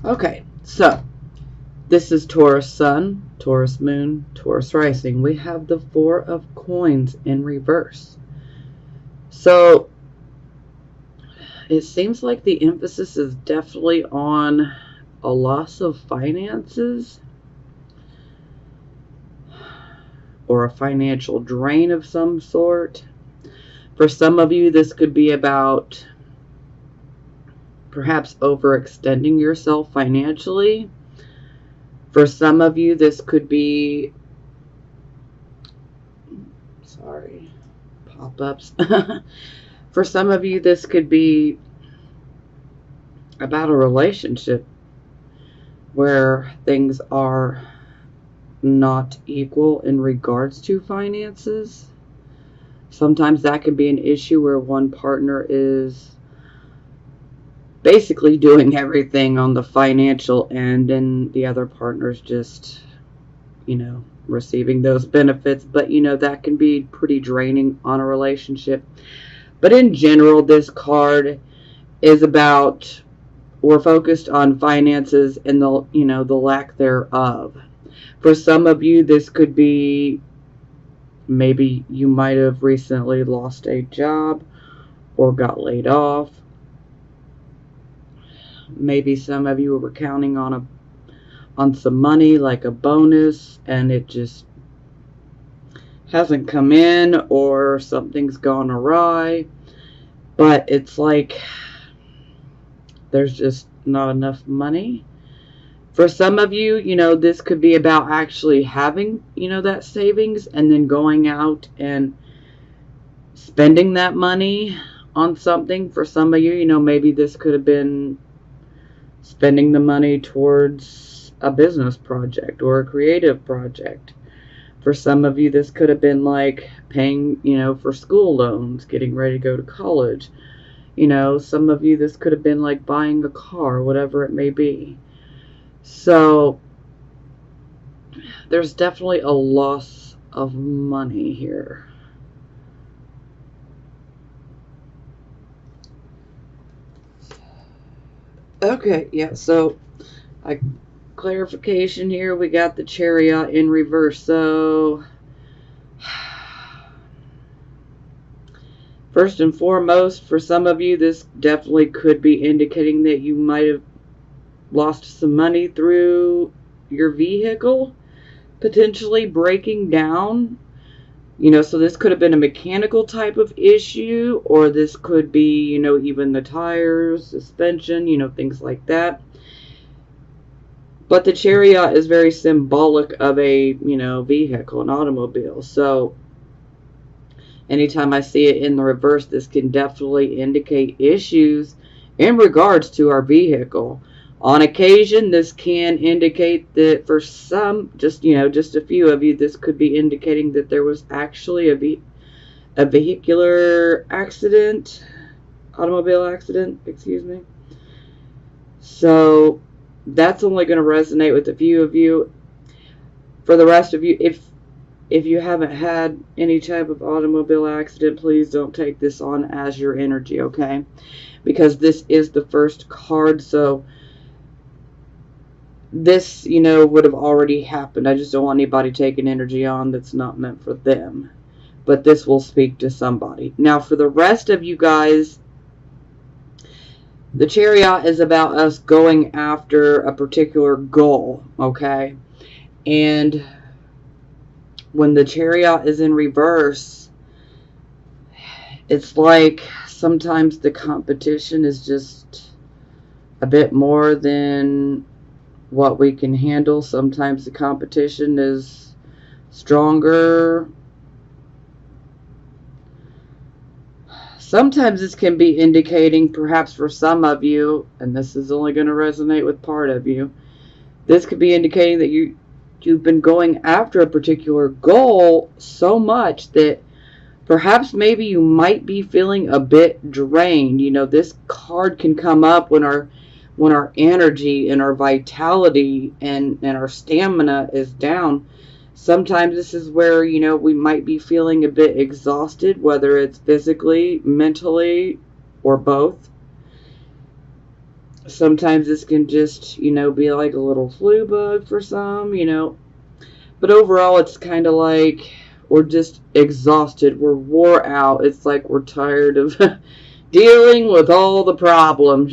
Okay, so this is Taurus Sun, Taurus Moon, Taurus Rising. We have the Four of Coins in reverse. So it seems like the emphasis is definitely on a loss of finances or a financial drain of some sort. For some of you, this could be about perhaps overextending yourself financially. For some of you, this could be, pop-ups. For some of you, this could be about a relationship where things are not equal in regards to finances. Sometimes that could be an issue where one partner is basically doing everything on the financial end and the other partner's just, receiving those benefits. But, that can be pretty draining on a relationship. But in general, this card is about, we're focused on finances and the lack thereof. For some of you, this could be maybe you might have recently lost a job or got laid off. Maybe some of you were counting on some money, like a bonus, and it just hasn't come in, or something's gone awry. But it's like there's just not enough money. For some of you, this could be about actually having, that savings and then going out and spending that money on something. For some of you, maybe this could have been spending the money towards a business project or a creative project. For some of you, this could have been like paying, for school loans, getting ready to go to college. Some of you, this could have been like buying a car, whatever it may be. So there's definitely a loss of money here. Okay, yeah, so clarification here, we got the Chariot in reverse. So first and foremost, for some of you, this definitely could be indicating that you might have lost some money through your vehicle, potentially breaking down. So this could have been a mechanical type of issue, or this could be, even the tires, suspension, things like that. But the Chariot is very symbolic of a, vehicle, an automobile. So anytime I see it in the reverse, this can definitely indicate issues in regards to our vehicle. On occasion, this can indicate that for some, just a few of you, this could be indicating that there was actually a vehicular accident, automobile accident, excuse me. So that's only going to resonate with a few of you. For the rest of you, if you haven't had any type of automobile accident, please don't take this on as your energy, okay? Because this is the first card, so this, would have already happened. I just don't want anybody taking energy on that's not meant for them. But this will speak to somebody. Now, for the rest of you guys, the Chariot is about us going after a particular goal, okay? And when the Chariot is in reverse, it's like sometimes the competition is just a bit more than what we can handle. Sometimes the competition is stronger. Sometimes this can be indicating, perhaps for some of you, and this is only going to resonate with part of you, this could be indicating that you've been going after a particular goal so much that perhaps maybe you might be feeling a bit drained. This card can come up when our energy and our vitality and our stamina is down. Sometimes this is where, we might be feeling a bit exhausted, whether it's physically, mentally, or both. Sometimes this can just, be like a little flu bug for some, But overall, it's kind of like we're just exhausted. We're wore out. It's like we're tired of dealing with all the problems,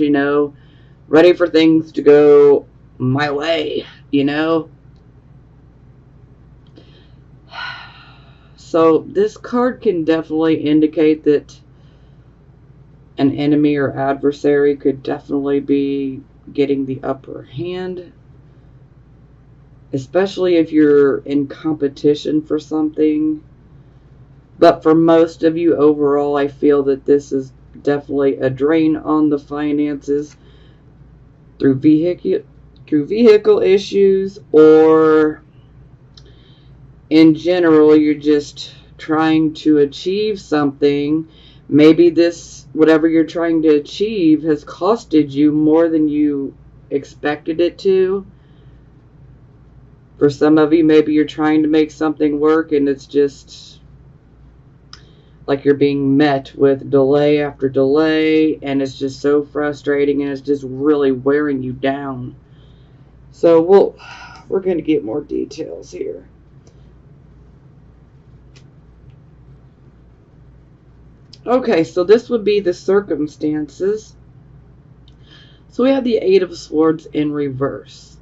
ready for things to go my way. So this card can definitely indicate that an enemy or adversary could definitely be getting the upper hand, especially if you're in competition for something. But for most of you overall, I feel that this is definitely a drain on the finances through vehicle issues, or in general you're just trying to achieve something. Maybe this, whatever you're trying to achieve, has costed you more than you expected it to. For some of you, maybe you're trying to make something work and it's just like you're being met with delay after delay, and it's just so frustrating, and it's just really wearing you down. So we're going to get more details here. Okay, so this would be the circumstances. So we have the Eight of Swords in reverse.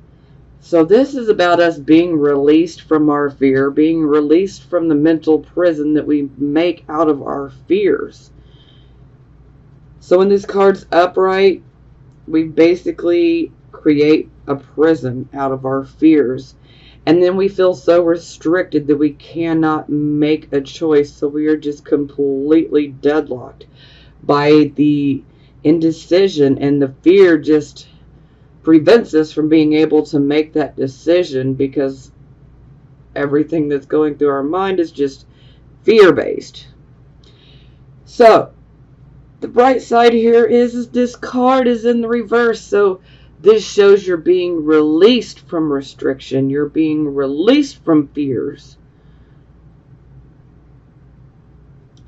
So this is about us being released from our fear, being released from the mental prison that we make out of our fears. So when this card's upright, we basically create a prison out of our fears. And then we feel so restricted that we cannot make a choice. So we are just completely deadlocked by the indecision, and the fear just prevents us from being able to make that decision, because everything that's going through our mind is just fear-based. So the bright side here is this card is in the reverse. So this shows you're being released from restriction. You're being released from fears.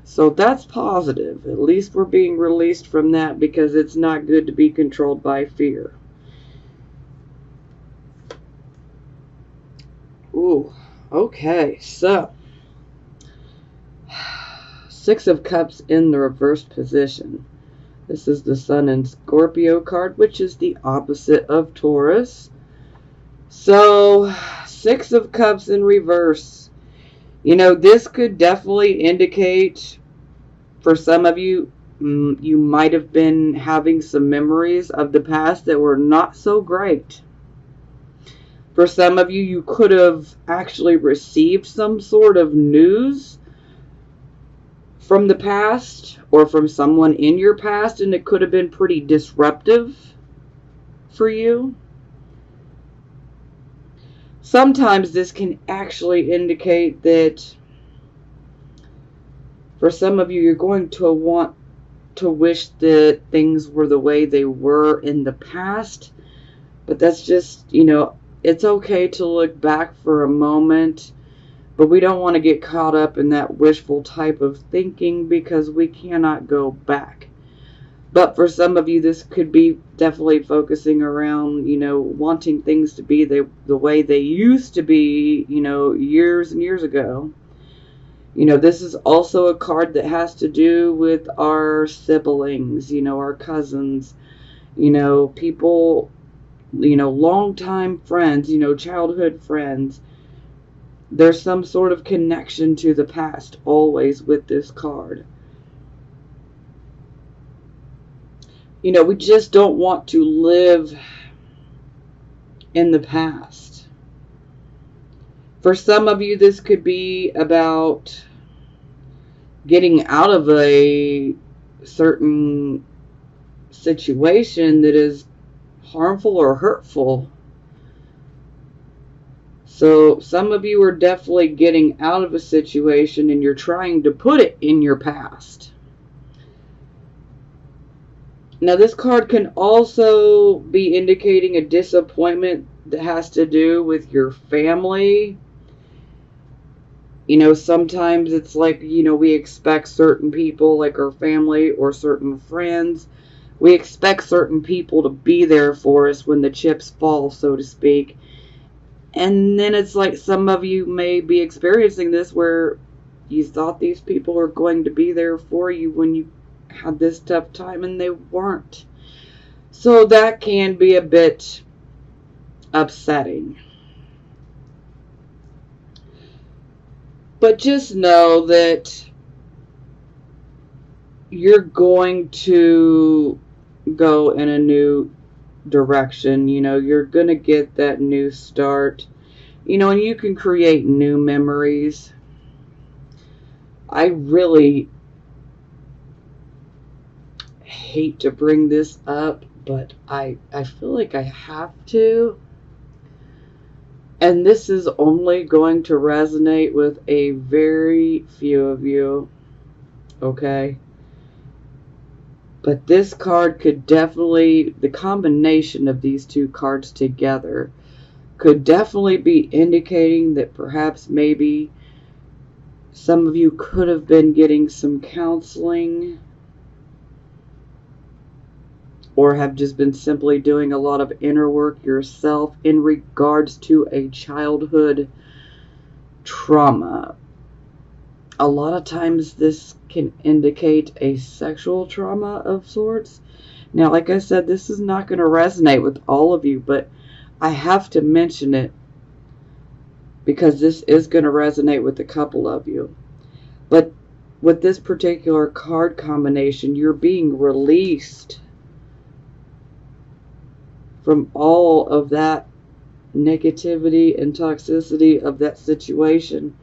So that's positive. At least we're being released from that, because it's not good to be controlled by fear. Ooh, okay. So Six of Cups in the reversed position. This is the Sun and Scorpio card, which is the opposite of Taurus. So, Six of Cups in reverse. This could definitely indicate, for some of you, you might have been having some memories of the past that were not so great. For some of you, you could have actually received some sort of news from the past, or from someone in your past, and it could have been pretty disruptive for you. Sometimes this can actually indicate that for some of you, you're going to want to wish that things were the way they were in the past. But that's just, it's okay to look back for a moment, but we don't want to get caught up in that wishful type of thinking, because we cannot go back. But for some of you, this could be definitely focusing around, wanting things to be the way they used to be, years and years ago. This is also a card that has to do with our siblings, our cousins, people, longtime friends, childhood friends. There's some sort of connection to the past always with this card. We just don't want to live in the past. For some of you, this could be about getting out of a certain situation that is harmful or hurtful. So some of you are definitely getting out of a situation, and you're trying to put it in your past. Now this card can also be indicating a disappointment that has to do with your family. Sometimes it's like, we expect certain people, like our family or certain friends, We expect certain people to be there for us when the chips fall, so to speak. And then it's like some of you may be experiencing this where you thought these people were going to be there for you when you had this tough time and they weren't. So that can be a bit upsetting. But just know that you're going to go in a new direction. You know, you're going to get that new start. You know, and you can create new memories. I really hate to bring this up, but I feel like I have to. And this is only going to resonate with a very few of you, okay? But this card could definitely, the combination of these two cards together could definitely be indicating that perhaps maybe some of you could have been getting some counseling or have just been simply doing a lot of inner work yourself in regards to a childhood trauma. A lot of times this can indicate a sexual trauma of sorts. Now, like I said, this is not going to resonate with all of you, but I have to mention it because this is going to resonate with a couple of you. But with this particular card combination, you're being released from all of that negativity and toxicity of that situation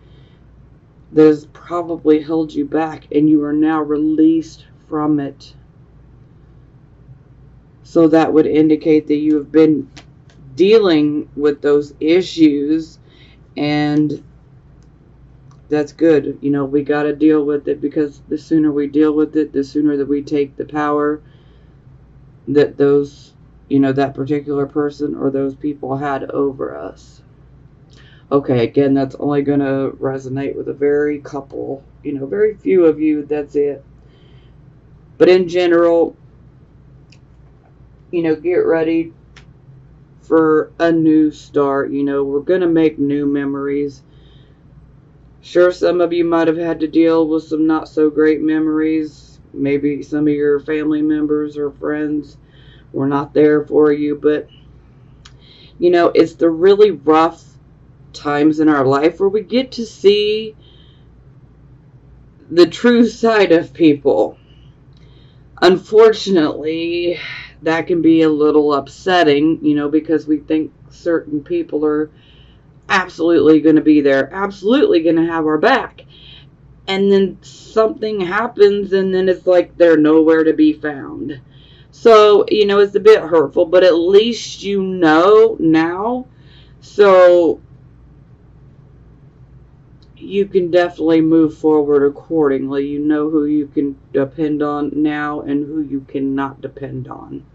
that has probably held you back, and you are now released from it. So that would indicate that you have been dealing with those issues, and that's good. You know, we got to deal with it, because the sooner we deal with it, the sooner that we take the power that those, you know, that particular person or those people had over us. Okay, again, that's only going to resonate with a very couple, you know, very few of you. That's it. But in general, you know, get ready for a new start. You know, we're going to make new memories. Sure, some of you might have had to deal with some not so great memories. Maybe some of your family members or friends were not there for you. But, you know, it's the really rough times in our life where we get to see the true side of people. Unfortunately, that can be a little upsetting, you know, because we think certain people are absolutely going to be there, absolutely going to have our back. And then something happens, and then it's like they're nowhere to be found. So, you know, it's a bit hurtful, but at least you know now. So you can definitely move forward accordingly. You know who you can depend on now and who you cannot depend on.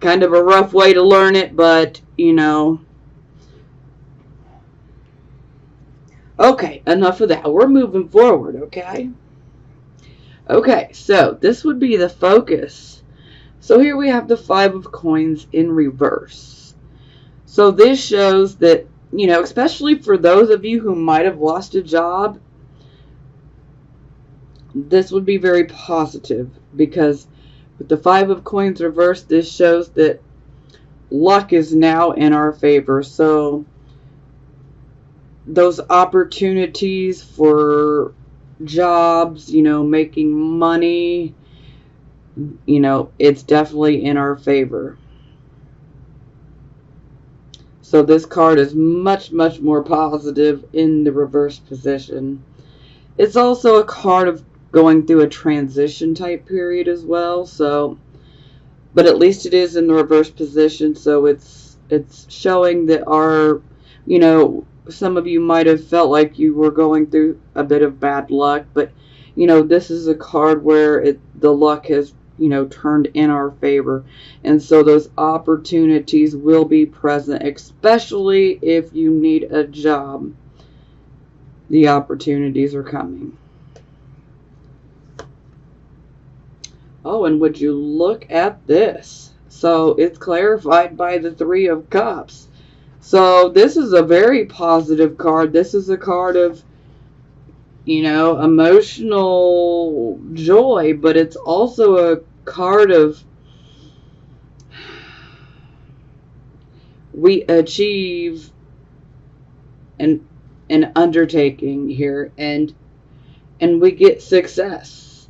Kind of a rough way to learn it, but, you know. Okay, enough of that. We're moving forward, okay? Okay, so this would be the focus. So here we have the 5 of coins in reverse. So this shows that, you know, especially for those of you who might have lost a job, this would be very positive, because with the 5 of coins reversed, this shows that luck is now in our favor. So those opportunities for jobs, you know, making money, you know, it's definitely in our favor. So this card is much, much more positive in the reverse position. It's also a card of going through a transition type period as well. So, but at least it is in the reverse position. So it's showing that our, you know, some of you might have felt like you were going through a bit of bad luck. But, you know, this is a card where the luck has, you know, turned in our favor. And so those opportunities will be present, especially if you need a job. The opportunities are coming. Oh, and would you look at this? So it's clarified by the Three of Cups. So this is a very positive card. This is a card of, emotional joy, but it's also a card of we achieve an undertaking here, and we get success.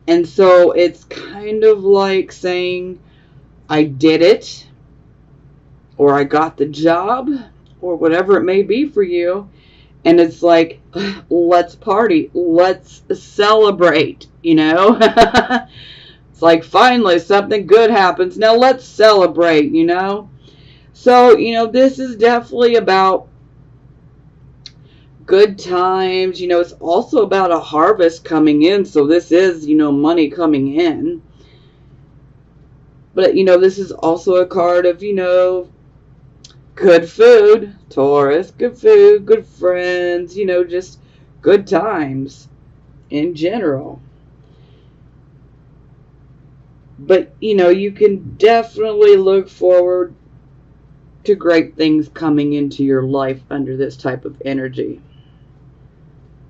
And so it's kind of like saying, I did it, or I got the job, or whatever it may be for you. And it's like, let's party, let's celebrate, It's like, finally something good happens, now let's celebrate, So, this is definitely about good times. It's also about a harvest coming in. So this is, money coming in. But, this is also a card of, good food, Taurus, good food, good friends, just good times in general. But, you can definitely look forward to great things coming into your life under this type of energy.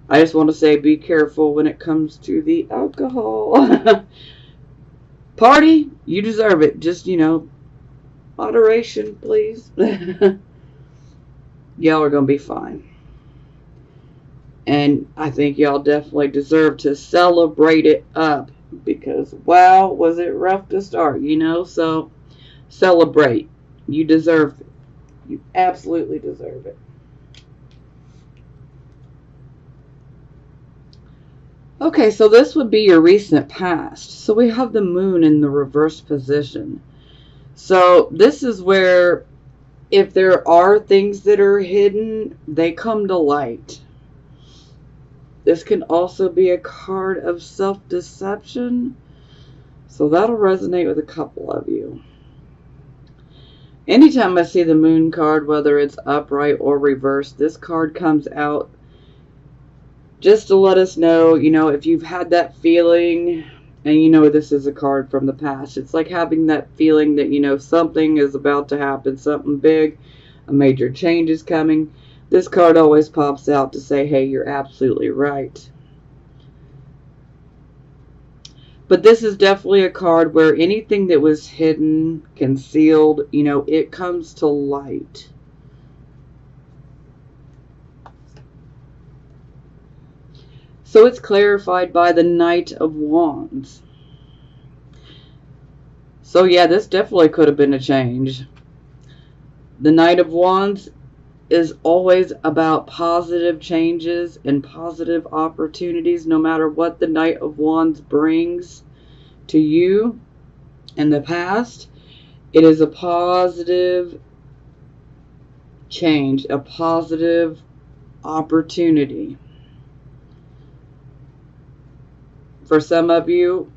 I just want to say, be careful when it comes to the alcohol. Party, you deserve it. Just, moderation, please. Y'all are going to be fine. And I think y'all definitely deserve to celebrate it up. Because, wow, was it rough to start, So, celebrate. You deserve it. You absolutely deserve it. Okay, so this would be your recent past. So we have the moon in the reverse position. So this is where, if there are things that are hidden, they come to light. This can also be a card of self-deception. So that'll resonate with a couple of you. Anytime I see the moon card, whether it's upright or reversed, this card comes out just to let us know, if you've had that feeling, and this is a card from the past. It's like having that feeling that, something is about to happen, something big, a major change is coming. This card always pops out to say, hey, you're absolutely right. But this is definitely a card where anything that was hidden, concealed, it comes to light. So it's clarified by the Knight of Wands. So yeah, this definitely could have been a change. The Knight of Wands is always about positive changes and positive opportunities, no matter what the Knight of Wands brings to you in the past. It is a positive change, a positive opportunity. For some of you,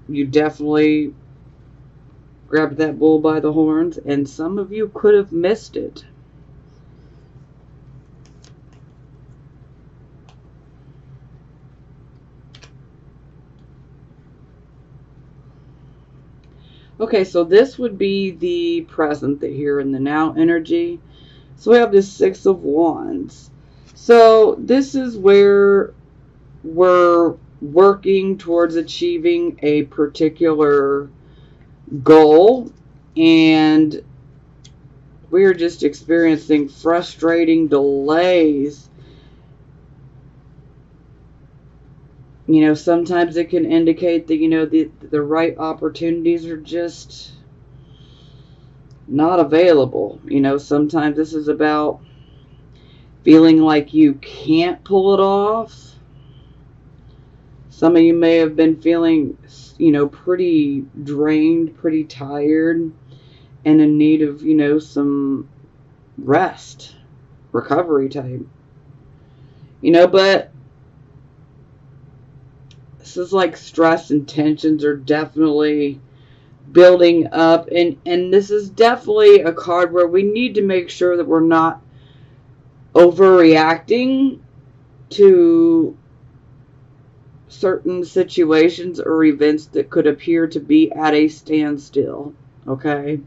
you definitely grabbed that bull by the horns, and some of you could have missed it. Okay, so this would be the present, the here and the now energy. So we have the Six of Wands. So this is where we're working towards achieving a particular goal, and we're just experiencing frustrating delays. Sometimes it can indicate that, the right opportunities are just not available. Sometimes this is about feeling like you can't pull it off. Some of you may have been feeling, pretty drained, pretty tired, and in need of, some rest, recovery time. But this is like stress and tensions are definitely building up. And this is definitely a card where we need to make sure that we're not overreacting to certain situations or events that could appear to be at a standstill. Okay?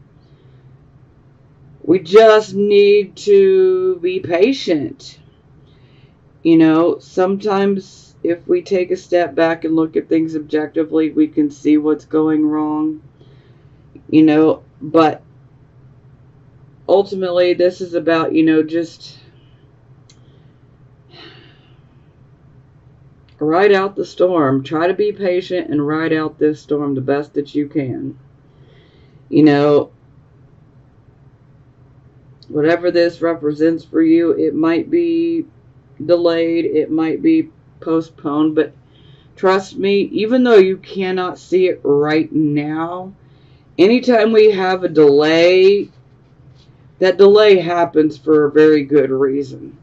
We just need to be patient. You know, sometimes if we take a step back and look at things objectively, we can see what's going wrong. You know, but ultimately this is about, you know, just ride out the storm. Try to be patient and ride out this storm the best that you can. You know, whatever this represents for you, it might be delayed, it might be postponed, but trust me, even though you cannot see it right now, anytime we have a delay, that delay happens for a very good reason.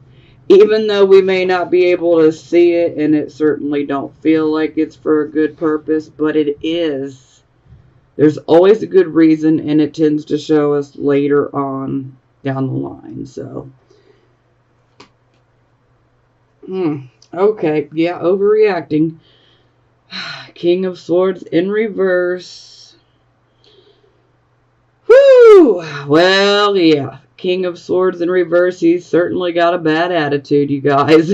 Even though we may not be able to see it, and it certainly don't feel like it's for a good purpose, but it is. There's always a good reason, and it tends to show us later on down the line. So, okay, yeah, overreacting. King of Swords in reverse. Whew! Well, yeah. King of Swords in reverse, he's certainly got a bad attitude, you guys.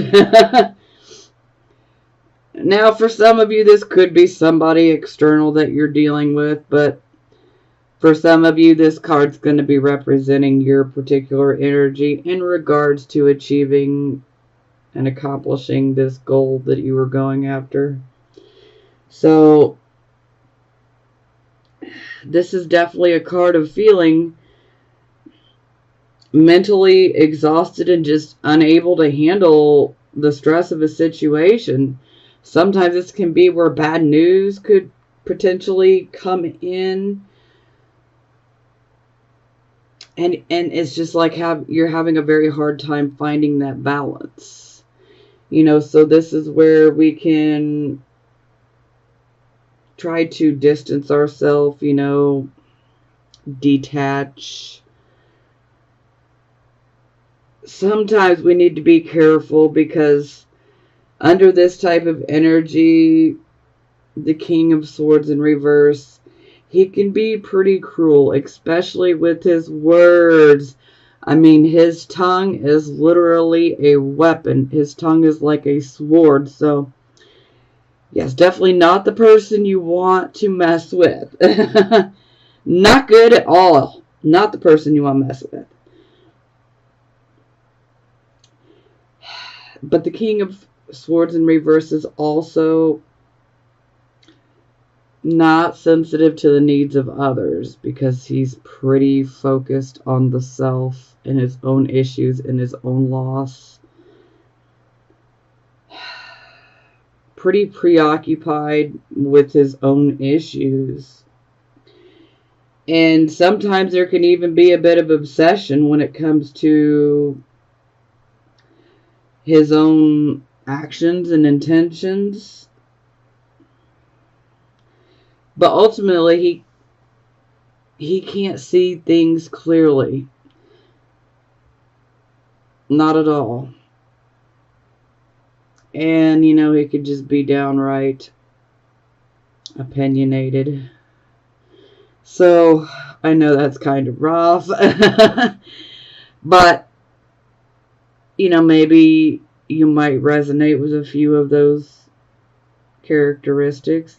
Now, for some of you, this could be somebody external that you're dealing with, but for some of you, this card's going to be representing your particular energy in regards to achieving and accomplishing this goal that you were going after. So, this is definitely a card of feeling mentally exhausted and just unable to handle the stress of a situation. Sometimes this can be where bad news could potentially come in, and it's just like you're having a very hard time finding that balance. You know, so this is where we can try to distance ourselves, you know, detach. Sometimes we need to be careful because under this type of energy, the King of Swords in reverse, he can be pretty cruel, especially with his words. I mean, his tongue is literally a weapon. His tongue is like a sword. So, yes, definitely not the person you want to mess with. Not good at all. Not the person you want to mess with. But the King of Swords in reverse is also not sensitive to the needs of others because he's pretty focused on the self and his own issues and his own loss. Pretty preoccupied with his own issues. And sometimes there can even be a bit of obsession when it comes to his own actions and intentions. But ultimately, he can't see things clearly. Not at all. And, you know, he could just be downright opinionated. So, I know that's kind of rough. But, you know, maybe you might resonate with a few of those characteristics.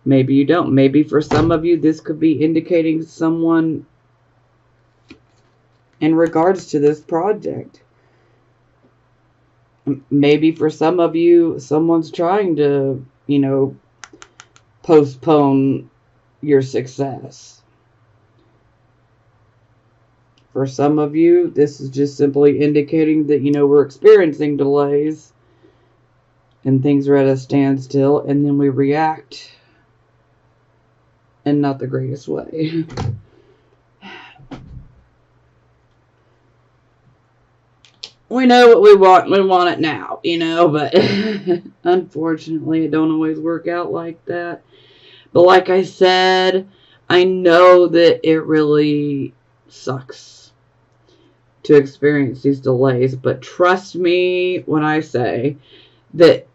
Maybe you don't. Maybe for some of you, this could be indicating someone in regards to this project. Maybe for some of you, someone's trying to, you know, postpone your success. For some of you, this is just simply indicating that, you know, we're experiencing delays and things are at a standstill, and then we react in not the greatest way. We know what we want it now, you know, but unfortunately it don't always work out like that. But like I said, I know that it really sucks to experience these delays, but trust me when I say that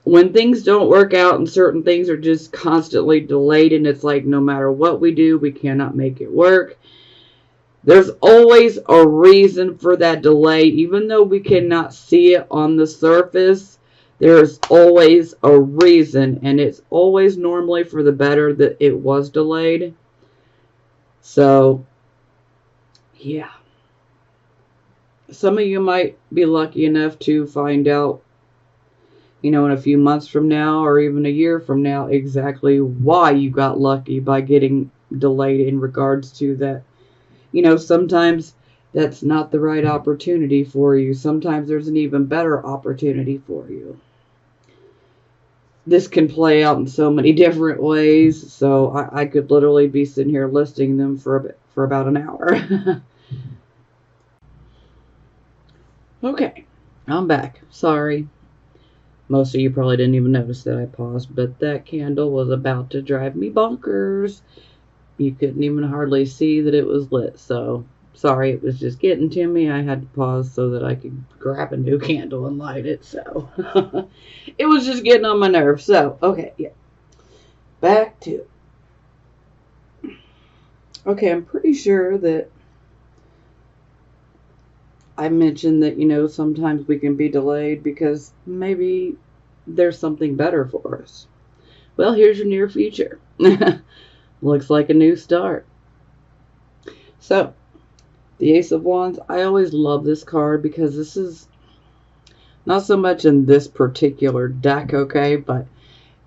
when things don't work out and certain things are just constantly delayed, and it's like no matter what we do, we cannot make it work. There's always a reason for that delay, even though we cannot see it on the surface. There's always a reason, and it's always normally for the better that it was delayed. So, yeah. Some of you might be lucky enough to find out, in a few months from now or even a year from now, exactly why you got lucky by getting delayed in regards to that. Sometimes that's not the right opportunity for you. Sometimes there's an even better opportunity for you. This can play out in so many different ways, so I could literally be sitting here listing them for about an hour. Okay, I'm back. Sorry. Most of you probably didn't even notice that I paused, but that candle was about to drive me bonkers. You couldn't even hardly see that it was lit, so sorry, it was just getting to me. I had to pause so that I could grab a new candle and light it, so it was just getting on my nerves. So, okay, yeah. Back to it. Okay, I'm pretty sure that I mentioned that, sometimes we can be delayed because maybe there's something better for us. Well, here's your near future. Looks like a new start. So, the Ace of Wands, I always love this card because this is not so much in this particular deck, okay,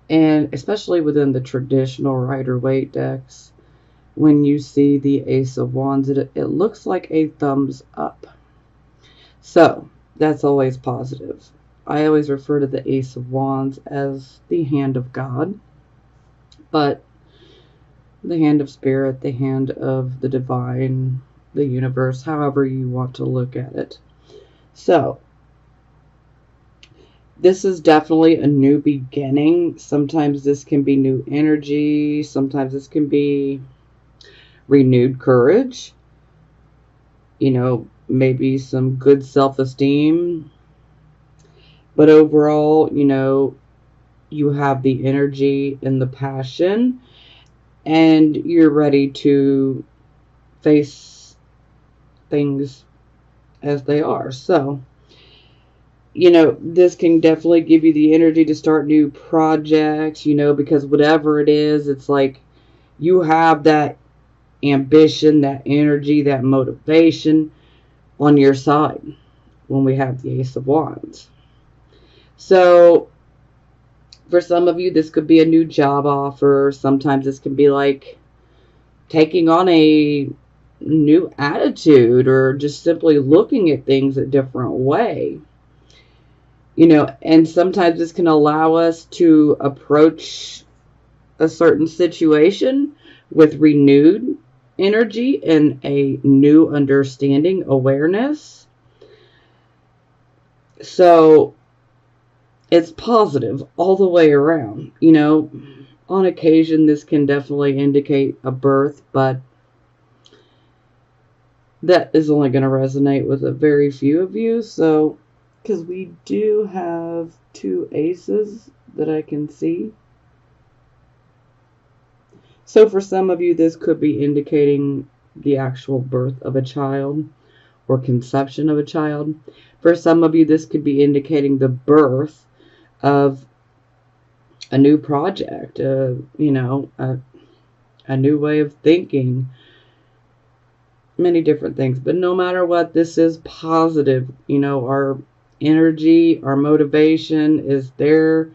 and especially within the traditional Rider-Waite decks, when you see the Ace of Wands, it looks like a thumbs up. So, that's always positive. I always refer to the Ace of Wands as the hand of God, but the hand of spirit, the hand of the divine, the universe, however you want to look at it. So, this is definitely a new beginning. Sometimes this can be new energy. Sometimes this can be renewed courage. Maybe some good self-esteem. But overall, you have the energy and the passion, and you're ready to face things as they are. So, this can definitely give you the energy to start new projects, because whatever it is, it's like you have that ambition, that energy, that motivation on your side when we have the Ace of Wands. So, for some of you, this could be a new job offer. Sometimes this can be like taking on a new attitude or just simply looking at things a different way. And sometimes this can allow us to approach a certain situation with renewed energy and a new understanding, awareness. So, it's positive all the way around. On occasion, this can definitely indicate a birth, but that is only going to resonate with a very few of you. So, because we do have 2 aces that I can see. So, for some of you, this could be indicating the actual birth of a child or conception of a child. For some of you, this could be indicating the birth of a new project, a new way of thinking, many different things. But no matter what, this is positive. Our energy, our motivation is there.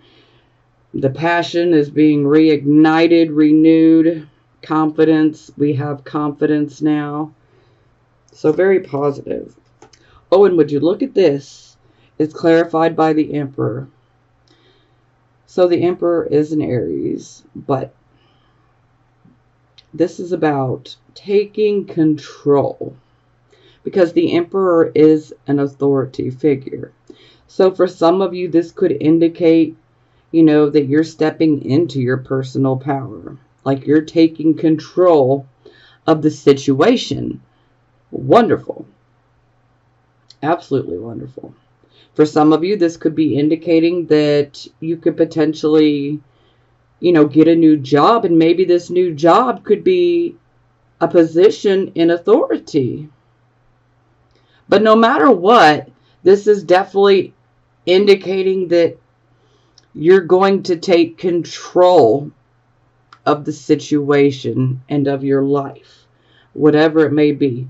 The passion is being reignited, renewed. Confidence, we have confidence now. So very positive. Oh, and would you look at this? It's clarified by the Emperor. So the Emperor is an Aries, but this is about taking control, because the Emperor is an authority figure. So for some of you, this could indicate, that you're stepping into your personal power, like you're taking control of the situation. Wonderful. Absolutely wonderful. For some of you, this could be indicating that you could potentially, get a new job, and maybe this new job could be a position in authority. But no matter what, this is definitely indicating that you're going to take control of the situation and of your life, whatever it may be.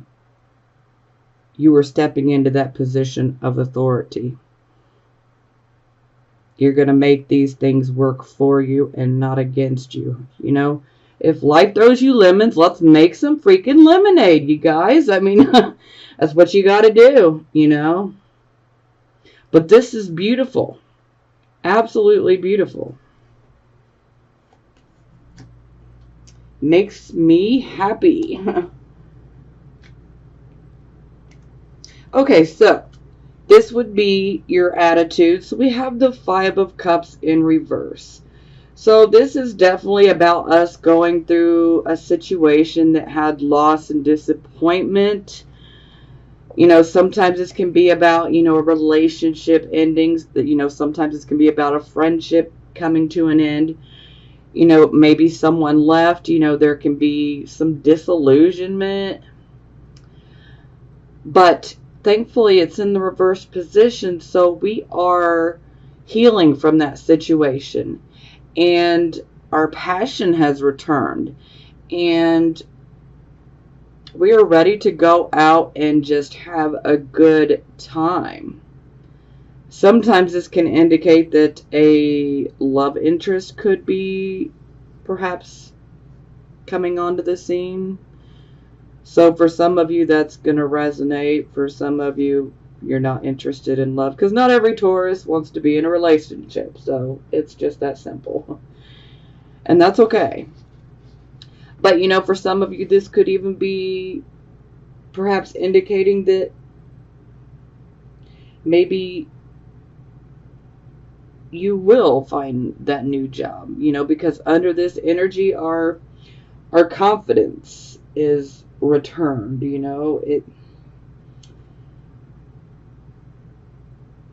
You are stepping into that position of authority. You're going to make these things work for you and not against you. If life throws you lemons, let's make some freaking lemonade, you guys. I mean, that's what you got to do. But this is beautiful. Absolutely beautiful. Makes me happy. Okay, so this would be your attitude. So we have the Five of Cups in reverse. So this is definitely about us going through a situation that had loss and disappointment. Sometimes this can be about, a relationship endings. Sometimes this can be about a friendship coming to an end. Maybe someone left. There can be some disillusionment. But thankfully, it's in the reverse position, so we are healing from that situation. And our passion has returned. And we are ready to go out and just have a good time. Sometimes this can indicate that a love interest could be perhaps coming onto the scene. So for some of you, that's going to resonate. For some of you, you're not interested in love. Because not every Taurus wants to be in a relationship. So it's just that simple. And that's okay. But, for some of you, this could even be perhaps indicating that maybe you will find that new job. Because under this energy, our confidence is returned.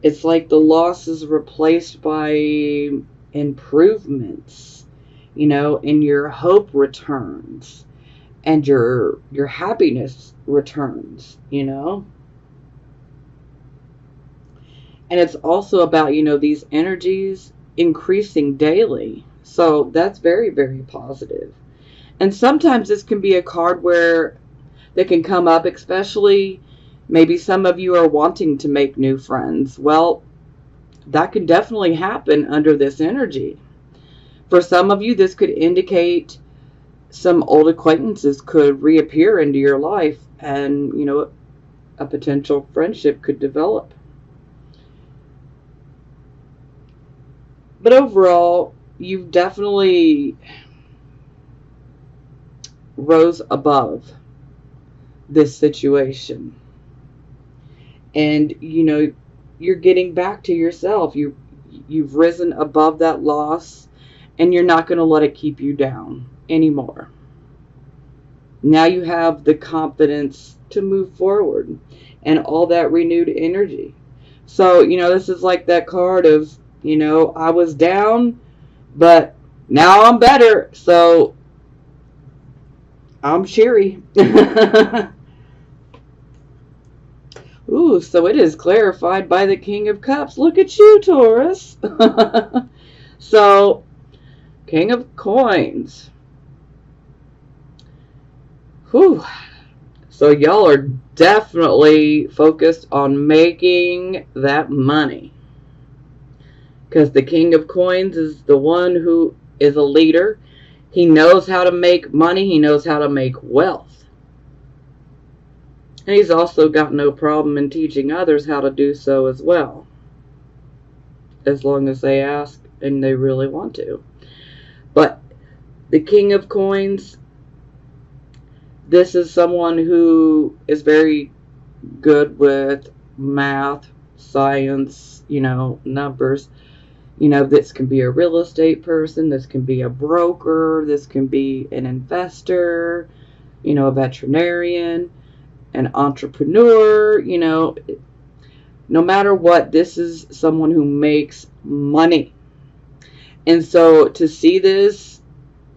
It's like the loss is replaced by improvements. And your hope returns, and your happiness returns. And it's also about, these energies increasing daily. So that's very, very positive. And sometimes this can be a card that can come up, especially maybe some of you are wanting to make new friends. Well, that can definitely happen under this energy. For some of you, this could indicate some old acquaintances could reappear into your life, and, a potential friendship could develop. But overall, you've definitely rose above this situation. And, you're getting back to yourself. You've risen above that loss. And you're not going to let it keep you down anymore. Now you have the confidence to move forward and all that renewed energy. So, this is like that card of, I was down, but now I'm better. So I'm cheery. Ooh, so it is clarified by the King of Cups. Look at you, Taurus. So, King of Coins. Whew. So y'all are definitely focused on making that money. Because the King of Coins is the one who is a leader. He knows how to make money. He knows how to make wealth. And he's also got no problem in teaching others how to do so as well. As long as they ask and they really want to. But the King of Coins, this is someone who is very good with math, science, numbers. This can be a real estate person. This can be a broker. This can be an investor, a veterinarian, an entrepreneur, No matter what, this is someone who makes money. And so to see this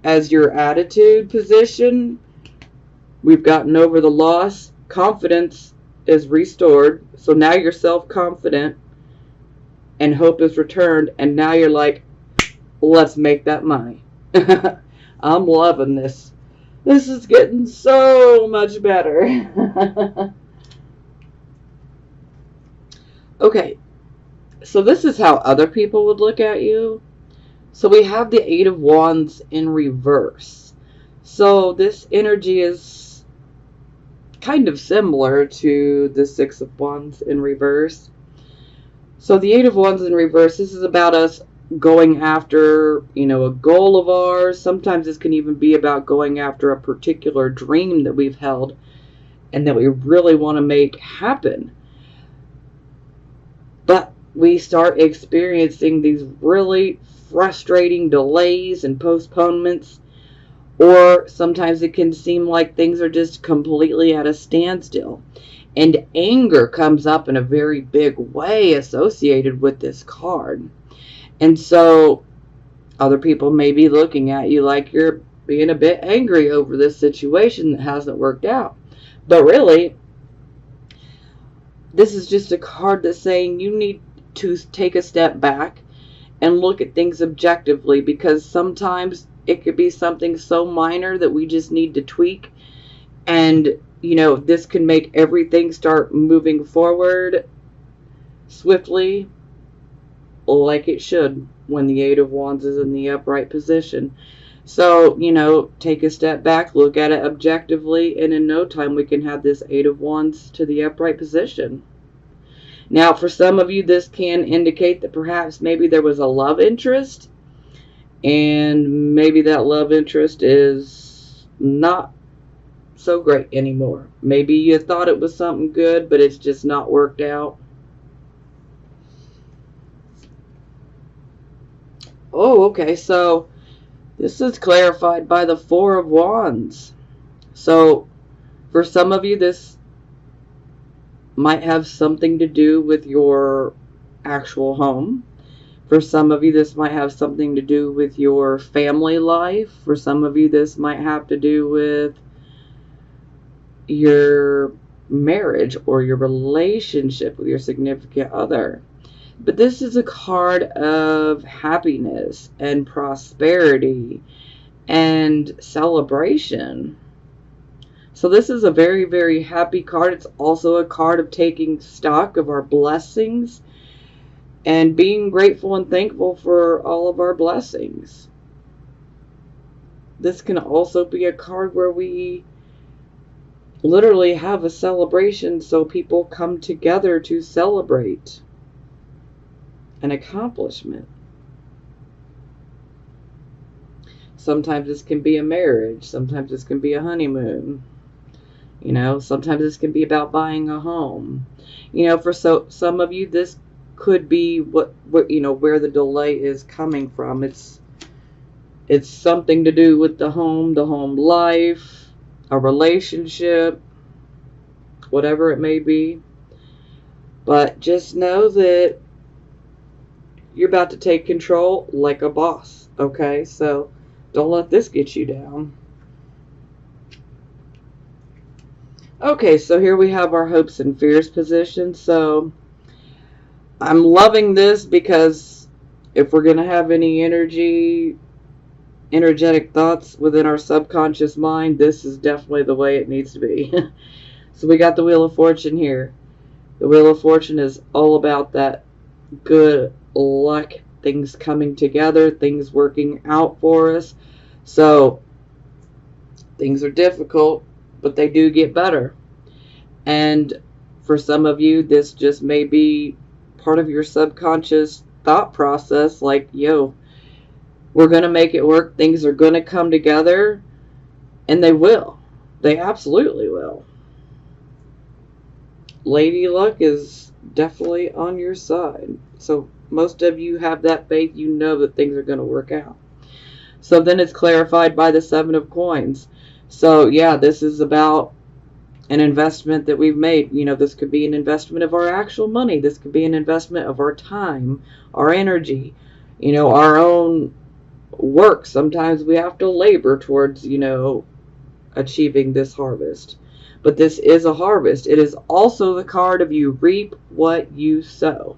as your attitude position, we've gotten over the loss. Confidence is restored. So now you're self-confident and hope is returned. And now you're like, let's make that money. I'm loving this. This is getting so much better. Okay, so this is how other people would look at you. So we have the Eight of Wands in reverse. So this energy is kind of similar to the Six of Wands in reverse. So the Eight of Wands in reverse, this is about us going after, a goal of ours. Sometimes this can even be about going after a particular dream that we've held and that we really want to make happen. But we start experiencing these really frustrating delays and postponements, or sometimes it can seem like things are just completely at a standstill. And anger comes up in a very big way associated with this card. And so other people may be looking at you like you're being a bit angry over this situation that hasn't worked out. But really, this is just a card that's saying you need to take a step back and look at things objectively, because sometimes it could be something so minor that we just need to tweak. And, this can make everything start moving forward swiftly like it should when the Eight of Wands is in the upright position. So, take a step back, look at it objectively, and in no time we can have this Eight of Wands to the upright position. Now, for some of you, this can indicate that perhaps maybe there was a love interest, and maybe that love interest is not so great anymore. Maybe you thought it was something good, but it's just not worked out. Oh, okay, so this is clarified by the Four of Wands. So, for some of you, this might have something to do with your actual home. For some of you, this might have something to do with your family life. For some of you, this might have to do with your marriage or your relationship with your significant other. But this is a card of happiness and prosperity and celebration. So this is a very, very happy card. It's also a card of taking stock of our blessings and being grateful and thankful for all of our blessings. This can also be a card where we literally have a celebration, so people come together to celebrate an accomplishment. Sometimes this can be a marriage. Sometimes this can be a honeymoon. Sometimes this can be about buying a home. For some of you, this could be what where the delay is coming from. It's something to do with the home life, a relationship, whatever it may be. But just know that you're about to take control like a boss, okay? So don't let this get you down. Okay, so here we have our hopes and fears position. So I'm loving this because if we're going to have any energetic thoughts within our subconscious mind, this is definitely the way it needs to be. So we got the Wheel of Fortune here. The Wheel of Fortune is all about that good luck, things coming together, things working out for us. So things are difficult, but they do get better. And for some of you, this just may be part of your subconscious thought process, like, yo, we're going to make it work. Things are going to come together, and they will. They absolutely will. Lady Luck is definitely on your side. So most of you have that faith. You know that things are going to work out. So then it's clarified by the Seven of Coins. So yeah, this is about an investment that we've made. You know, this could be an investment of our actual money. This could be an investment of our time, our energy, you know, our own work. Sometimes we have to labor towards, you know, achieving this harvest. But this is a harvest. It is also the card of you reap what you sow.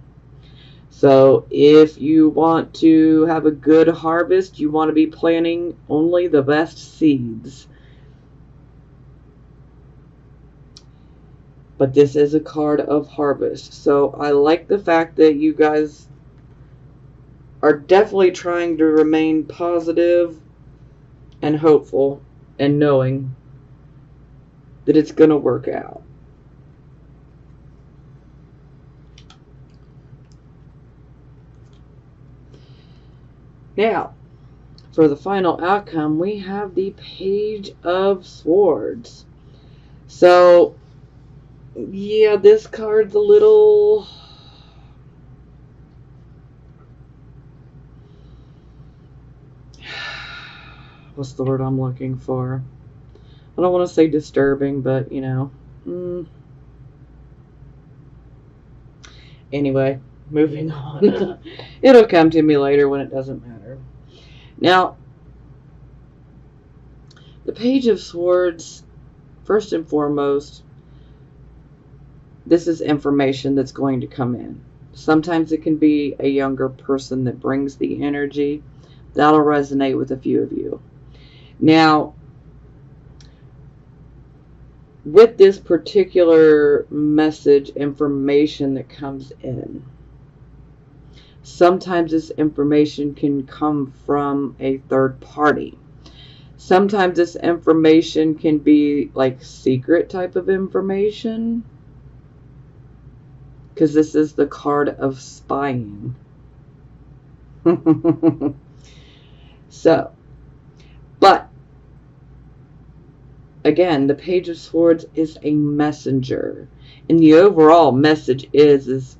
So if you want to have a good harvest, you want to be planting only the best seeds. But this is a card of harvest. So I like the fact that you guys are definitely trying to remain positive and hopeful and knowing that it's going to work out. Now, for the final outcome, we have the Page of Swords. So, yeah, this card's a little... what's the word I'm looking for? I don't want to say disturbing, but, you know. Anyway, moving on. It'll come to me later when it doesn't matter. Now, the Page of Swords, first and foremost, this is information that's going to come in. Sometimes it can be a younger person that brings the energy. That'll resonate with a few of you. Now, with this particular message, information that comes in, sometimes this information can come from a third party. Sometimes this information can be like secret type of information, because this is the card of spying. So, but again, the Page of Swords is a messenger, and the overall message is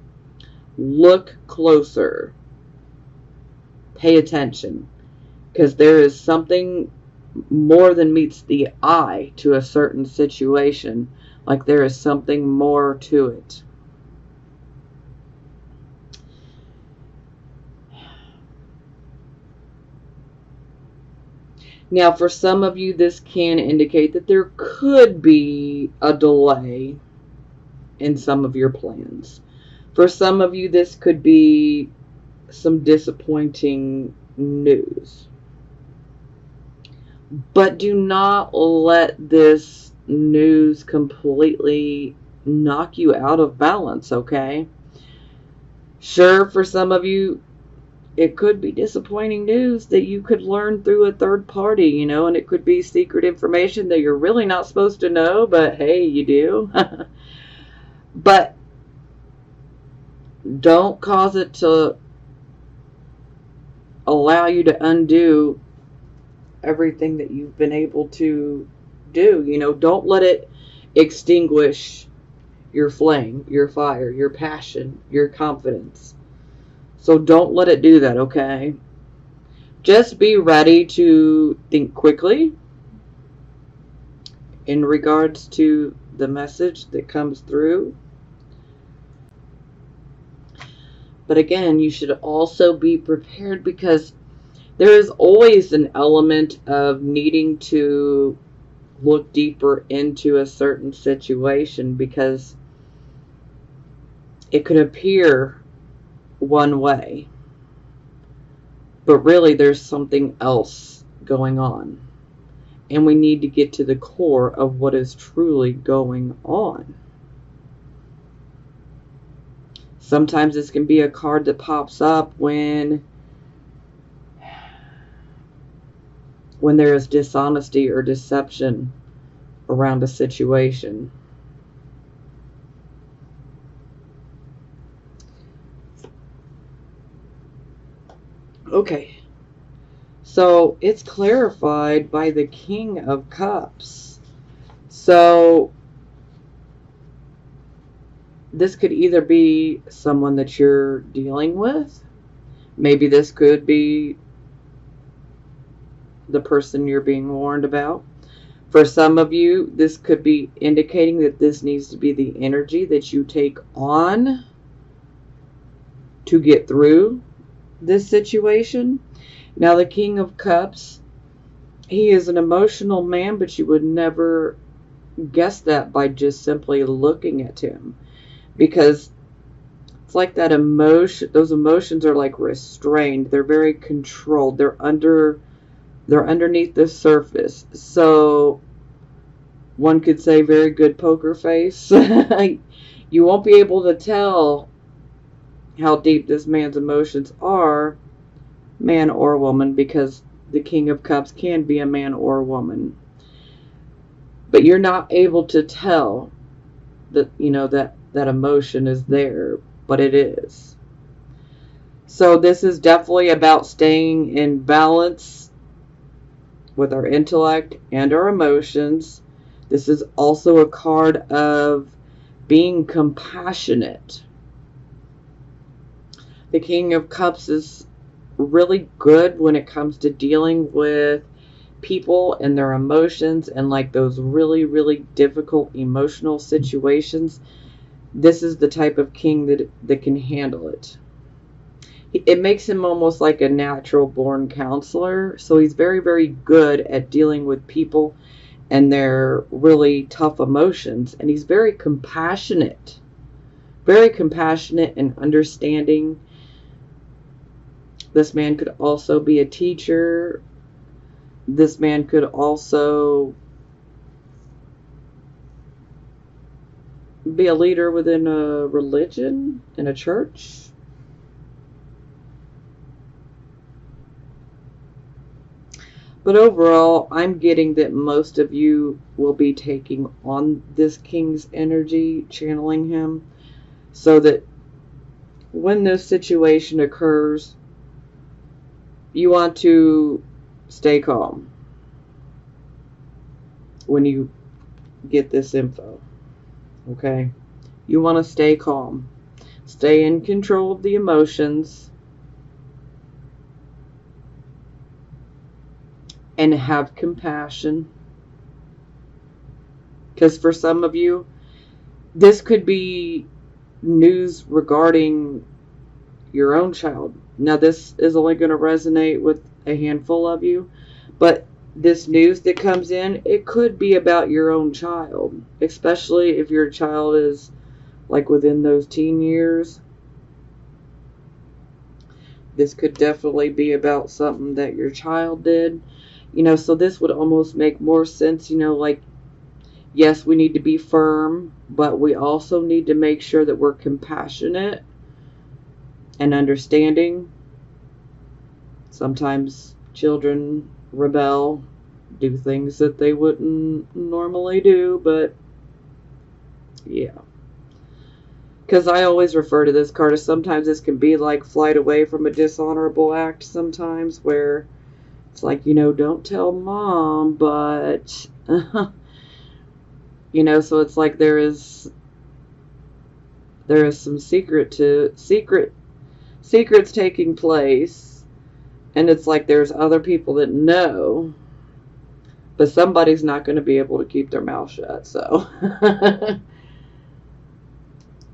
look closer, pay attention, because there is something more than meets the eye to a certain situation. Like there is something more to it. Now, for some of you, this can indicate that there could be a delay in some of your plans. For some of you, this could be some disappointing news. But do not let this news completely knock you out of balance, okay? Sure, for some of you, it could be disappointing news that you could learn through a third party, you know, and it could be secret information that you're really not supposed to know, but hey, you do. But don't cause it to allow you to undo everything that you've been able to do. You know, don't let it extinguish your flame, your fire, your passion, your confidence. So don't let it do that, okay? Just be ready to think quickly in regards to the message that comes through. But again, you should also be prepared, because there is always an element of needing to look deeper into a certain situation, because it could appear one way, but really there's something else going on, and we need to get to the core of what is truly going on. Sometimes this can be a card that pops up when there is dishonesty or deception around a situation. Okay, so it's clarified by the King of Cups. So this could either be someone that you're dealing with. Maybe this could be the person you're being warned about. For some of you, this could be indicating that this needs to be the energy that you take on to get through this situation. Now, the King of Cups, he is an emotional man, but you would never guess that by just simply looking at him, because it's like that emotion, those emotions are like restrained. They're very controlled. They're underneath the surface. So one could say very good poker face. You won't be able to tell how deep this man's emotions are, man or woman, because the King of Cups can be a man or a woman. But you're not able to tell that, that emotion is there, but it is. So this is definitely about staying in balance with our intellect and our emotions. This is also a card of being compassionate. The King of Cups is really good when it comes to dealing with people and their emotions and like those really, really difficult emotional situations. This is the type of king that can handle it. It makes him almost like a natural born counselor. So he's very, very good at dealing with people and their really tough emotions. And he's very compassionate and understanding. This man could also be a teacher. This man could also be a leader within a religion, in a church. But overall, I'm getting that most of you will be taking on this king's energy, channeling him, so that when this situation occurs, you want to stay calm when you get this info. Okay? You want to stay calm. Stay in control of the emotions. And have compassion. Because for some of you, this could be news regarding your own child. Now, this is only going to resonate with a handful of you, but this news that comes in, it could be about your own child, especially if your child is like within those teen years. This could definitely be about something that your child did. So this would almost make more sense, like, yes, we need to be firm, but we also need to make sure that we're compassionate and understanding. Sometimes children rebel, do things that they wouldn't normally do, but yeah. Because I always refer to this card as sometimes this can be like flight away from a dishonorable act sometimes, where it's like, don't tell mom, but, so it's like there is some secrets taking place, and it's like there's other people that know, but somebody's not going to be able to keep their mouth shut, so.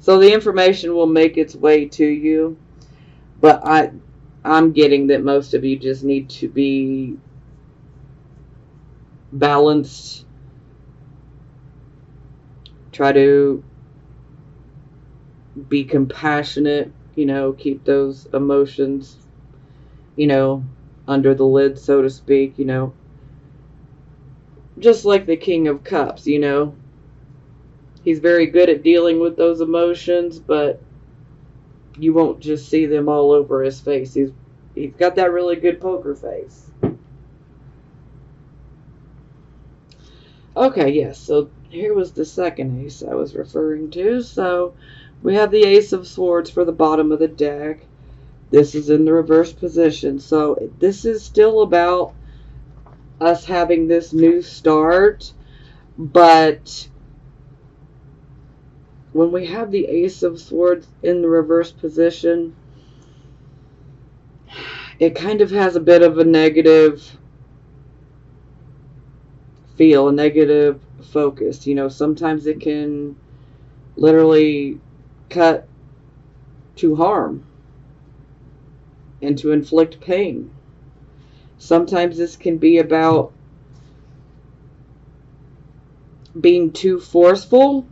So the information will make its way to you, but I'm getting that most of you just need to be balanced. Try to be compassionate, keep those emotions, under the lid, so to speak, just like the King of Cups, he's very good at dealing with those emotions, but you won't just see them all over his face. He's got that really good poker face. Okay, yes, so here was the second ace I was referring to. So we have the Ace of Swords for the bottom of the deck. This is in the reverse position. So this is still about us having this new start, but when we have the Ace of Swords in the reverse position, it kind of has a bit of a negative feel, a negative focus. You know, sometimes it can literally cut to harm and to inflict pain. Sometimes this can be about being too forceful,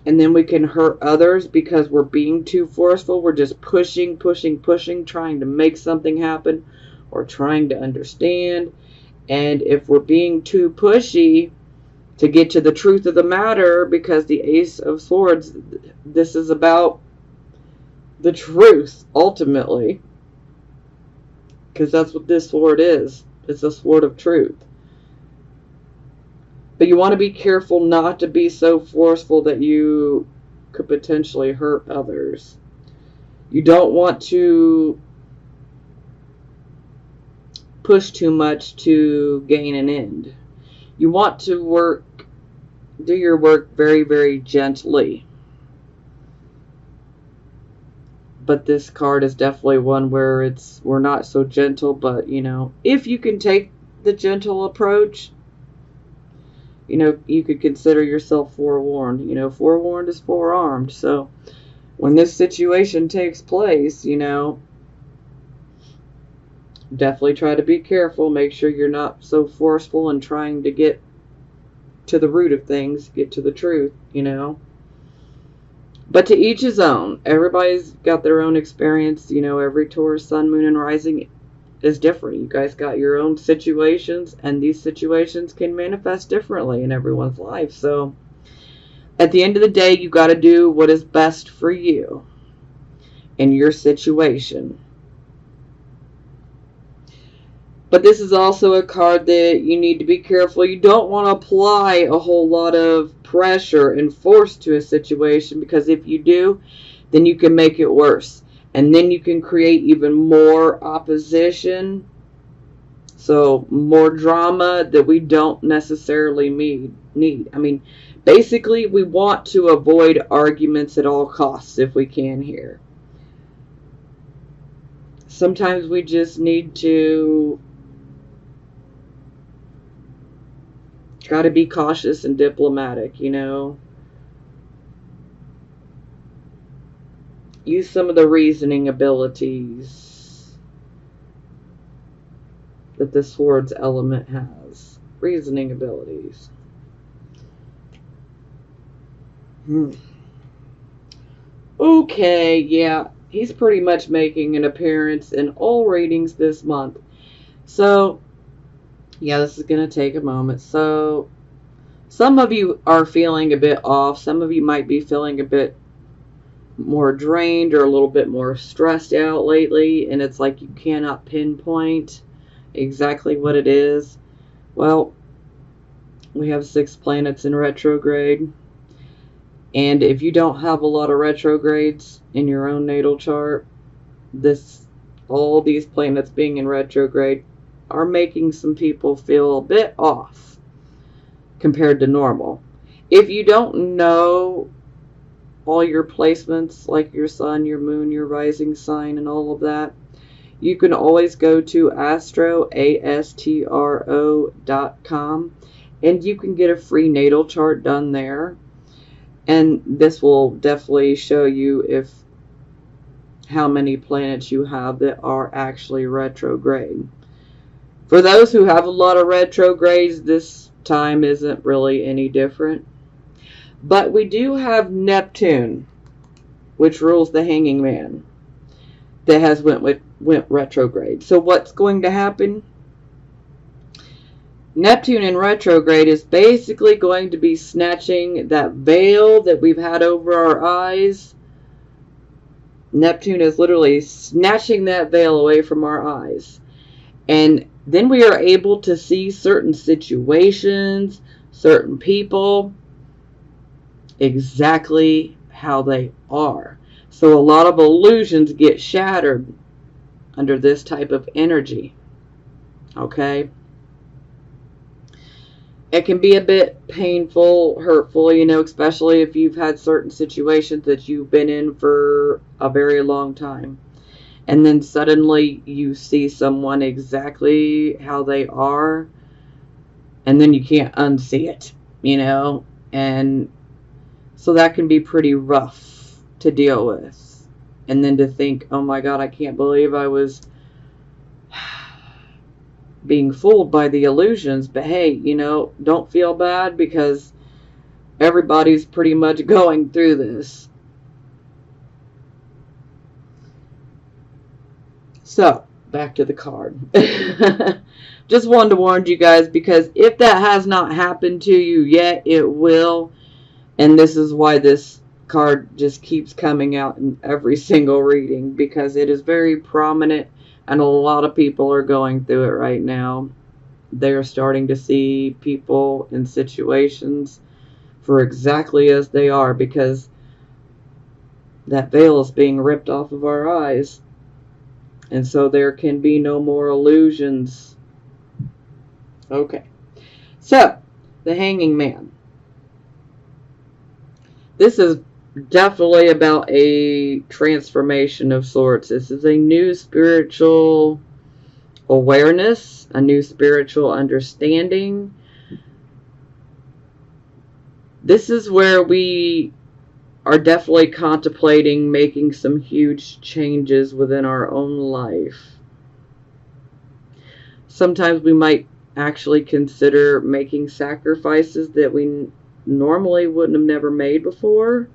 and then we can hurt others because we're being too forceful. We're just pushing, trying to make something happen or trying to understand. And if we're being too pushy to get to the truth of the matter, because the Ace of Swords, this is about the truth, ultimately. Because that's what this sword is. It's a sword of truth. But you want to be careful not to be so forceful that you could potentially hurt others. You don't want to push too much to gain an end. You want to do your work very, very gently. But this card is definitely one where we're not so gentle, but, you know, if you can take the gentle approach, you know, you could consider yourself forewarned. You know, forewarned is forearmed. So when this situation takes place, you know, definitely try to be careful. Make sure you're not so forceful and trying to get to the root of things, get to the truth, you know. But to each his own. Everybody's got their own experience. You know, every Taurus, sun, moon, and rising is different. You guys got your own situations, and these situations can manifest differently in everyone's life. So at the end of the day, you got to do what is best for you in your situation. But this is also a card that you need to be careful. You don't want to apply a whole lot of pressure and force to a situation, because if you do, then you can make it worse. And then you can create even more opposition. So more drama that we don't necessarily need. I mean, basically, we want to avoid arguments at all costs if we can here. Sometimes we just need to try to be cautious and diplomatic, you know. Use some of the reasoning abilities that the Swords element has. Reasoning abilities. Okay, yeah. He's pretty much making an appearance in all readings this month. So, yeah, this is going to take a moment. So, some of you are feeling a bit off. Some of you might be feeling a bit more drained or a little bit more stressed out lately, and it's like you cannot pinpoint exactly what it is. Well, we have 6 planets in retrograde, and if you don't have a lot of retrogrades in your own natal chart, all these planets being in retrograde are making some people feel a bit off compared to normal. If you don't know all your placements, like your sun, your moon, your rising sign, and all of that, you can always go to astro.com, and you can get a free natal chart done there. And this will definitely show you how many planets you have that are actually retrograde. For those who have a lot of retrogrades, this time isn't really any different. But we do have Neptune, which rules the Hanging Man, that has went retrograde. So what's going to happen? Neptune in retrograde is basically going to be snatching that veil that we've had over our eyes. Neptune is literally snatching that veil away from our eyes. And then we are able to see certain situations, certain people, exactly how they are. So a lot of illusions get shattered under this type of energy. Okay? It can be a bit painful, hurtful, you know, especially if you've had certain situations that you've been in for a very long time. And then suddenly you see someone exactly how they are. and then you can't unsee it, you know, and so that can be pretty rough to deal with. And then to think, oh my God, I can't believe I was being fooled by the illusions. But hey, you know, don't feel bad, because everybody's pretty much going through this. So, back to the card. Just wanted to warn you guys, because if that has not happened to you yet, it will. And this is why this card just keeps coming out in every single reading, because it is very prominent and a lot of people are going through it right now. They're starting to see people in situations for exactly as they are, because that veil is being ripped off of our eyes. And so there can be no more illusions. Okay. So, the Hanging Man. This is definitely about a transformation of sorts. This is a new spiritual awareness, a new spiritual understanding. This is where we are definitely contemplating making some huge changes within our own life. Sometimes we might actually consider making sacrifices that we normally wouldn't have never made before.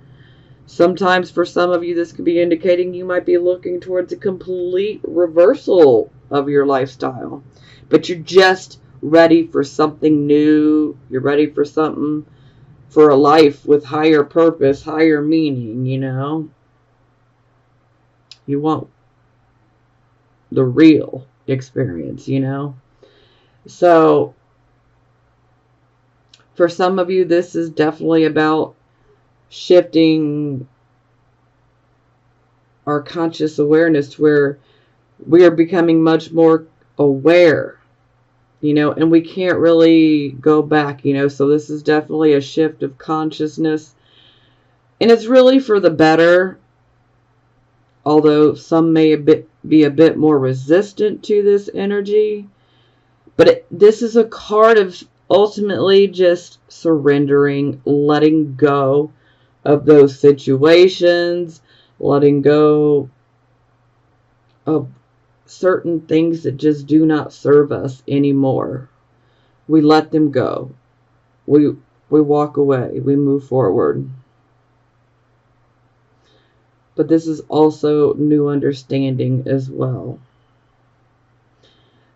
Sometimes for some of you, this could be indicating you might be looking towards a complete reversal of your lifestyle. But you're just ready for something new. You're ready for something, for a life with higher purpose, higher meaning, you know. You want the real experience, you know. So, for some of you, this is definitely about shifting our conscious awareness to where we are becoming much more aware, you know, and we can't really go back, you know. So this is definitely a shift of consciousness, and it's really for the better, although some may be a bit more resistant to this energy. But this is a card of ultimately just surrendering, letting go of those situations, letting go of certain things that just do not serve us anymore. We let them go. We walk away. We move forward. But this is also new understanding as well.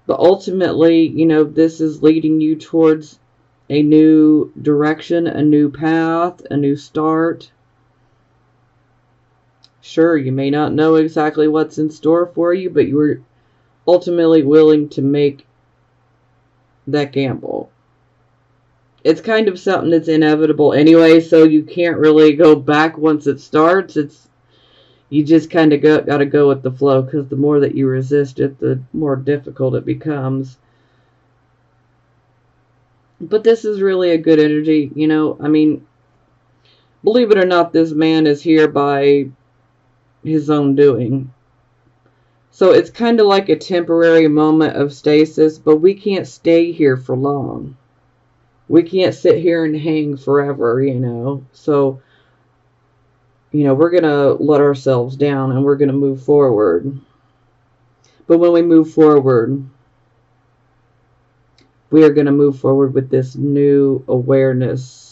But ultimately, you know, this is leading you towards a new direction, a new path, a new start. Sure, you may not know exactly what's in store for you, but you're ultimately willing to make that gamble. It's kind of something that's inevitable anyway, so you can't really go back once it starts. You just kind of got to go with the flow, because the more that you resist it, the more difficult it becomes. But this is really a good energy, you know. I mean, believe it or not, this man is here by his own doing. So it's kind of like a temporary moment of stasis, but we can't stay here for long. We can't sit here and hang forever, you know. So, you know, we're going to let ourselves down and we're going to move forward. But when we move forward, we are going to move forward with this new awareness.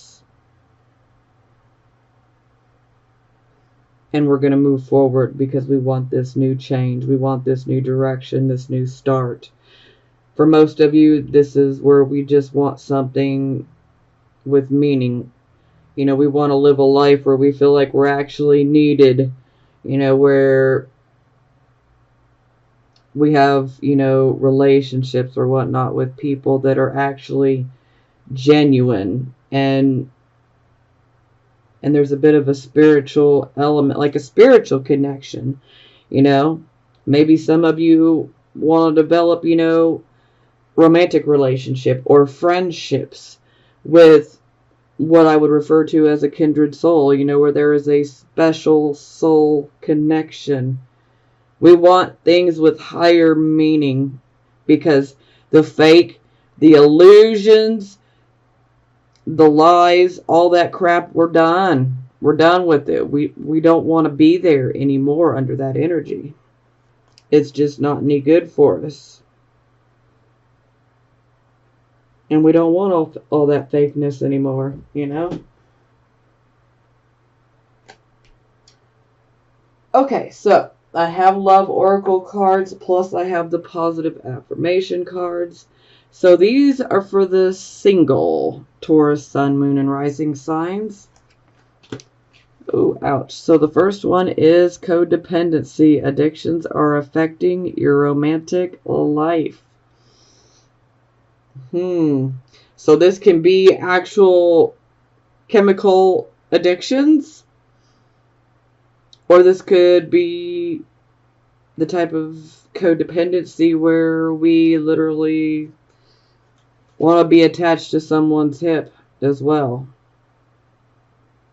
And we're going to move forward because we want this new change. We want this new direction, this new start. For most of you, this is where we just want something with meaning. You know, we want to live a life where we feel like we're actually needed. You know, where we have, you know, relationships or whatnot with people that are actually genuine. And there's a bit of a spiritual element, like a spiritual connection, you know. Maybe some of you want to develop, you know, romantic relationship or friendships with what I would refer to as a kindred soul, you know, where there is a special soul connection. We want things with higher meaning, because the fake The illusions, the lies, all that crap, we're done. We're done with it. We don't want to be there anymore under that energy. It's just not any good for us. And we don't want all that fakeness anymore, you know? Okay, so I have love oracle cards, plus I have the positive affirmation cards. So these are for the single Taurus, Sun, Moon, and Rising signs. Oh, ouch. So the first one is codependency. Addictions are affecting your romantic life. So this can be actual chemical addictions, or this could be the type of codependency where we literally want to be attached to someone's hip as well.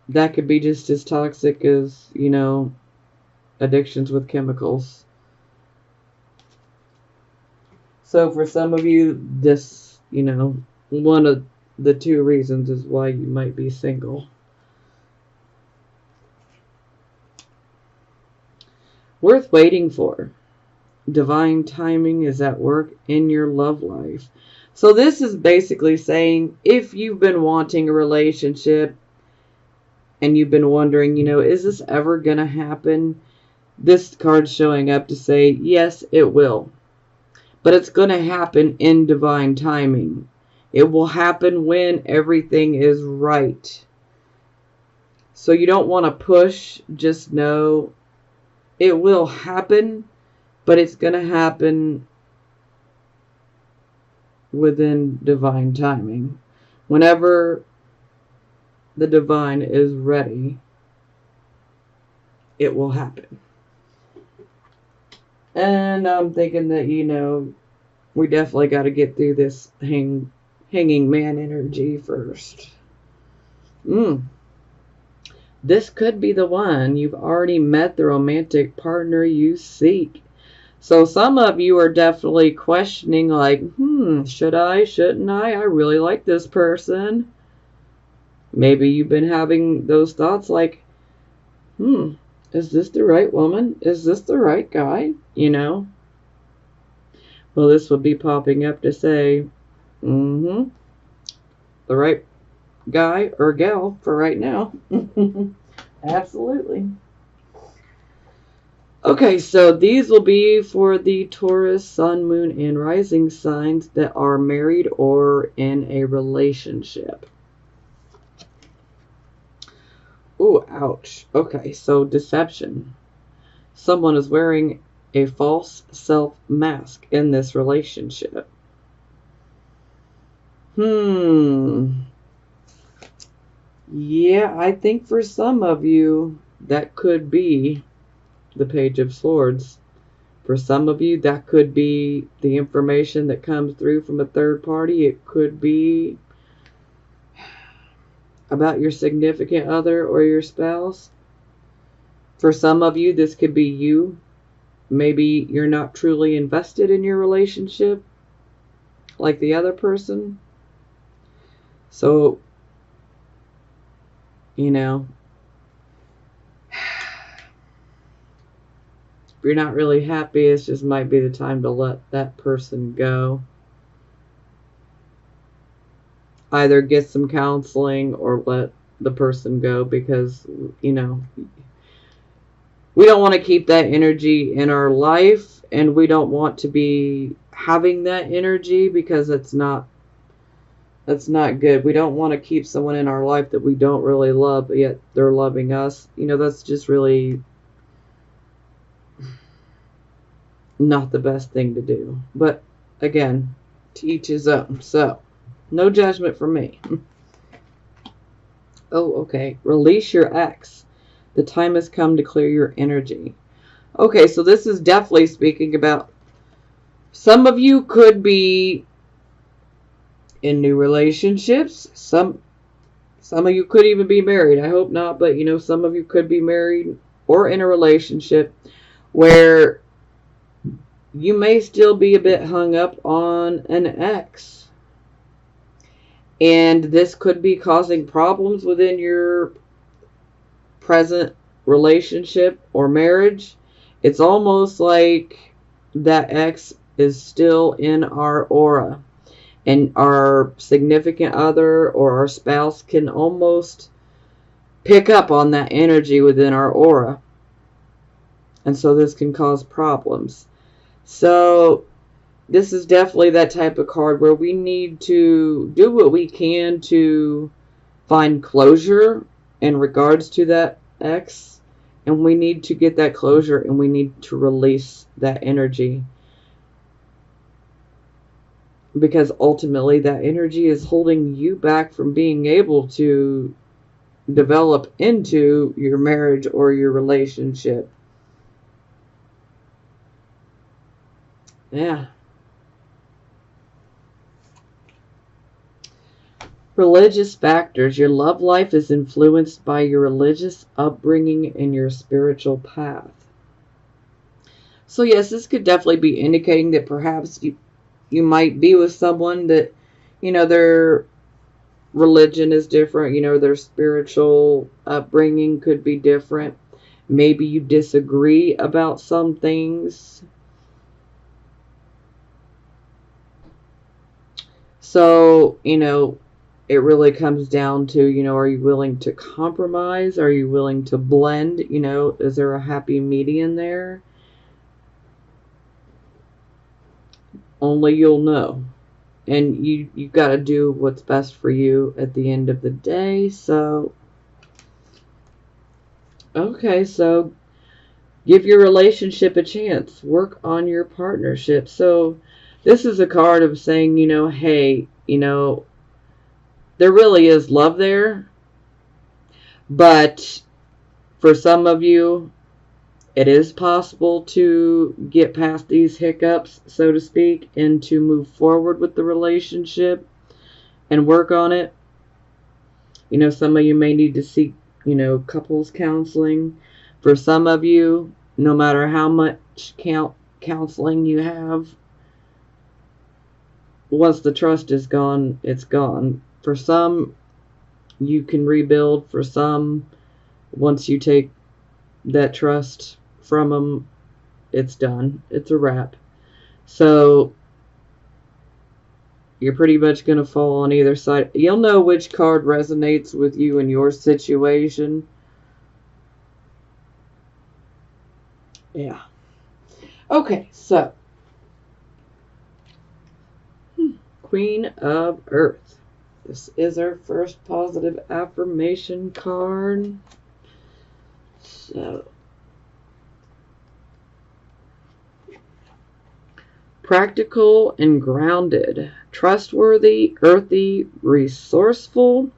That could be just as toxic as, you know, addictions with chemicals. So for some of you, this, you know, one of the two reasons is why you might be single. Worth waiting for. Divine timing is at work in your love life. So this is basically saying, if you've been wanting a relationship and you've been wondering, you know, is this ever going to happen? This card's showing up to say, yes, it will. But it's going to happen in divine timing. It will happen when everything is right. So you don't want to push. Just know it will happen, but it's going to happen within divine timing. Whenever the divine is ready, it will happen. And I'm thinking that, you know, we definitely got to get through this hanging man energy first. This could be the one. You've already met the romantic partner you seek. So some of you are definitely questioning, like, should I, shouldn't I? I really like this person. Maybe you've been having those thoughts like, is this the right woman? Is this the right guy? You know? Well, this will be popping up to say, the right guy or gal for right now. Absolutely. Okay, so these will be for the Taurus, Sun, Moon, and Rising signs that are married or in a relationship. Ooh, ouch. Okay, so deception. Someone is wearing a false self mask in this relationship. Yeah, I think for some of you, that could be the Page of Swords. For some of you, that could be the information that comes through from a third party. It could be about your significant other or your spouse. For some of you, this could be you. Maybe you're not truly invested in your relationship like the other person. So, you know, if you're not really happy, it just might be the time to let that person go. Either get some counseling or let the person go, because, you know, we don't want to keep that energy in our life, and we don't want to be having that energy, because that's not good. We don't want to keep someone in our life that we don't really love, but yet they're loving us. You know, that's just really not the best thing to do. But again, to each his own. So, no judgment from me. Oh, okay. Release your ex. The time has come to clear your energy. Okay, so this is definitely speaking about some of you could be in new relationships. Some of you could even be married. I hope not, but you know, some of you could be married or in a relationship where you may still be a bit hung up on an ex. And this could be causing problems within your present relationship or marriage. It's almost like that X is still in our aura, and our significant other or our spouse can almost pick up on that energy within our aura. And so this can cause problems. So this is definitely that type of card where we need to do what we can to find closure in regards to that X. And we need to get that closure, and we need to release that energy. Because ultimately that energy is holding you back from being able to develop into your marriage or your relationship. Yeah. Religious factors. Your love life is influenced by your religious upbringing and your spiritual path. So yes, this could definitely be indicating that perhaps you might be with someone that, their religion is different, their spiritual upbringing could be different. Maybe you disagree about some things. So, it really comes down to, are you willing to compromise? Are you willing to blend? Is there a happy median there? Only you'll know. And you got to do what's best for you at the end of the day. So, okay, so give your relationship a chance. Work on your partnership. So, this is a card of saying, hey, there really is love there. But for some of you, it is possible to get past these hiccups, so to speak, and to move forward with the relationship and work on it. Some of you may need to seek, couples counseling. For some of you, no matter how much counseling you have, once the trust is gone, it's gone. For some, you can rebuild. For some, once you take that trust from them, it's done. It's a wrap. So you're pretty much going to fall on either side. You'll know which card resonates with you in your situation. Yeah. Okay, so Queen of Earth. This is our first positive affirmation card. So, practical and grounded, trustworthy, earthy, resourceful,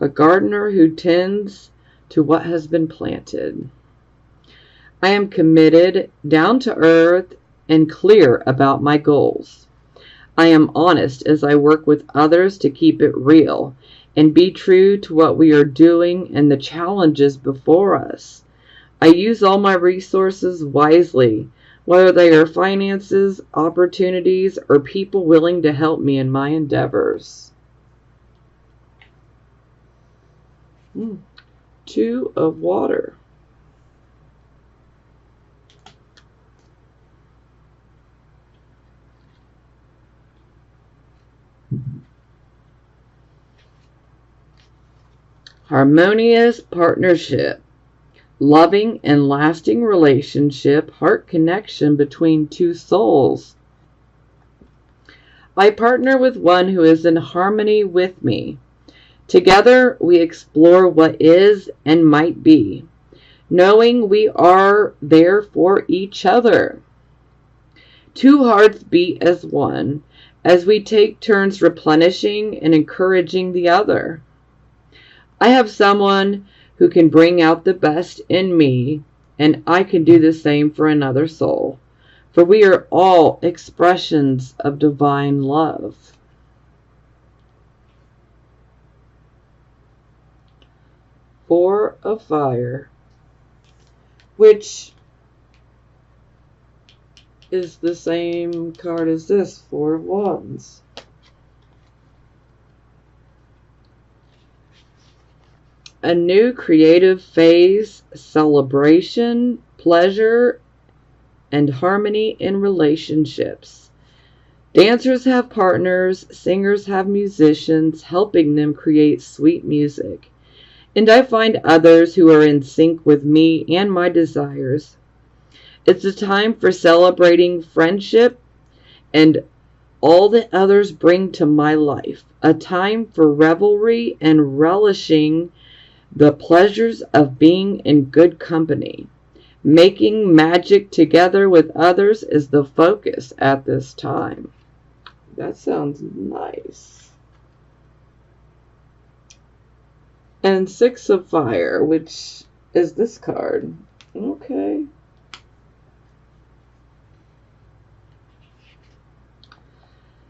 a gardener who tends to what has been planted. I am committed, down to earth, and clear about my goals. I am honest as I work with others to keep it real and be true to what we are doing and the challenges before us. I use all my resources wisely, whether they are finances, opportunities, or people willing to help me in my endeavors. Two of water. Harmonious partnership. Loving and lasting relationship, heart connection between two souls. I partner with one who is in harmony with me. Together, we explore what is and might be, knowing we are there for each other. Two hearts beat as one, as we take turns replenishing and encouraging the other. I have someone who can bring out the best in me, and I can do the same for another soul, for we are all expressions of divine love. Four of Fire, which is the same card as this, Four of Wands. A new creative phase, celebration, pleasure, and harmony in relationships. Dancers have partners, singers have musicians, helping them create sweet music. And I find others who are in sync with me and my desires. It's a time for celebrating friendship and all that others bring to my life. A time for revelry and relishing the pleasures of being in good company. Making magic together with others is the focus at this time. That sounds nice. And Six of Fire, which is this card. Okay.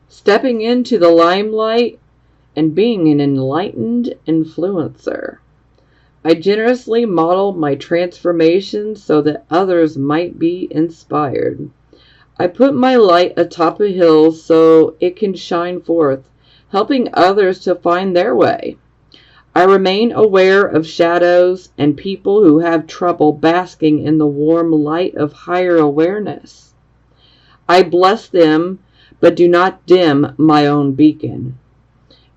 Stepping into the limelight and being an enlightened influencer. I generously model my transformation so that others might be inspired. I put my light atop a hill so it can shine forth, helping others to find their way. I remain aware of shadows and people who have trouble basking in the warm light of higher awareness. I bless them, but do not dim my own beacon.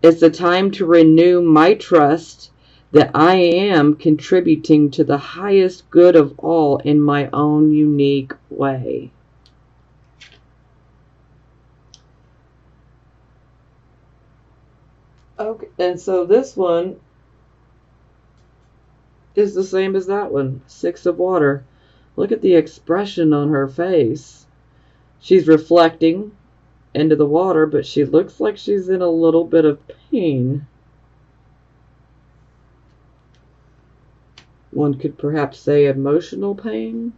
It's a time to renew my trust that I am contributing to the highest good of all in my own unique way. Okay, and so this one is the same as that one, Six of Water. Look at the expression on her face. She's reflecting into the water, but she looks like she's in a little bit of pain. One could perhaps say emotional pain.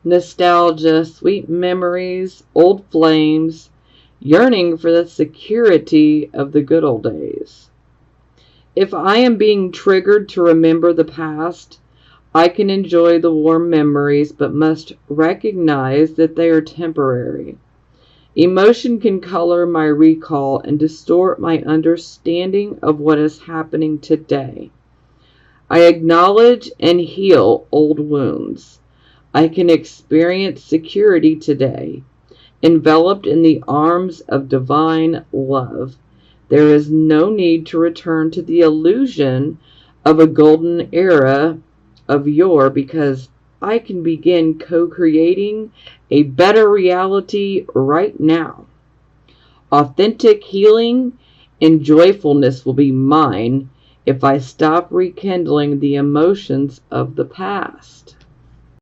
Nostalgia, sweet memories, old flames, yearning for the security of the good old days. If I am being triggered to remember the past, I can enjoy the warm memories, but must recognize that they are temporary. Emotion can color my recall and distort my understanding of what is happening today. I acknowledge and heal old wounds. I can experience security today, enveloped in the arms of divine love. There is no need to return to the illusion of a golden era of yore, because I can begin co-creating a better reality right now. Authentic healing and joyfulness will be mine if I stop rekindling the emotions of the past.